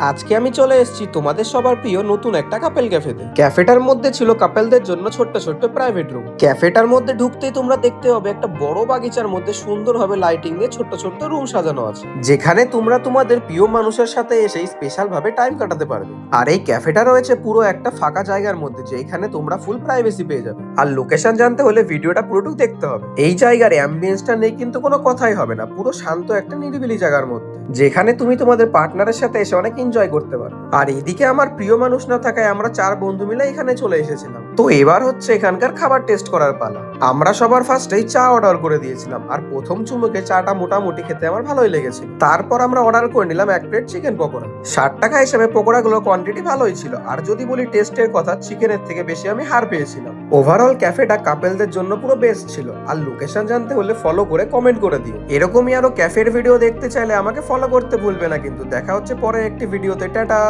আজকে আমি চলে এসেছি তোমাদের সবার প্রিয় নতুন একটা কাপেল ক্যাফেতে। ক্যাফেটার মধ্যে ছিল কাপেলদের জন্য ছোট্ট ছোট্ট প্রাইভেট রুম। ক্যাফেটার মধ্যে ঢুকতেই তোমরা দেখতে হবে একটা বড় বাগিচার মধ্যে সুন্দরভাবে লাইটিং দিয়ে ছোট্ট ছোট্ট রুম সাজানো আছে, যেখানে তোমরা তোমাদের প্রিয় মানুষের সাথে এসে স্পেশাল ভাবে টাইম কাটাতে পারবে। আর এই ক্যাফেটা রয়েছে পুরো একটা ফাঁকা জায়গার মধ্যে, যেখানে তোমরা ফুল প্রাইভেসি পেয়ে যাবে। আর লোকেশন জানতে হলে ভিডিওটা পুরোটুকু দেখতে হবে। এই জায়গার অ্যাম্বিয়েন্সটা নেই কিন্তু কোনো কথাই হবে না, পুরো শান্ত একটা নিরিবিলি জায়গার মধ্যে, যেখানে তুমি তোমাদের পার্টনারের সাথে এসে অনেক এনজয় করতে পারো। আর এদিকে আমার প্রিয় মানুষ না থাকায় আমরা 4 বন্ধু মিলে এখানে চলে এসেছিলাম। তো এবার হচ্ছে এখানকার খাবার টেস্ট করার পালা। আমরা সবার ফার্স্টেই চা অর্ডার করে দিয়েছিলাম, আর প্রথম চুমুকে চাটা মোটামুটি খেতে আমার ভালোই লেগেছিল। তারপর আমরা অর্ডার করে নিলাম 1 প্লেট চিকেন পকোড়া। 60 টাকা হিসেবে পকোড়াগুলো কোয়ান্টিটি ভালোই ছিল, আর যদি বলি টেস্টের কথা, চিকেনের থেকে বেশি আমি হার পেয়েছিলাম। ওভারঅল ক্যাফেটা কাপেলদের জন্য পুরো বেস্ট ছিল। আর লোকেশন জানতে হলে ফলো করে কমেন্ট করে দিও। এরকমই আরো ক্যাফের ভিডিও দেখতে চাইলে আমাকে ফলো করতে ভুলবে না কিন্তু। দেখা হচ্ছে পরে একটি ভিডিওতে। টাটা।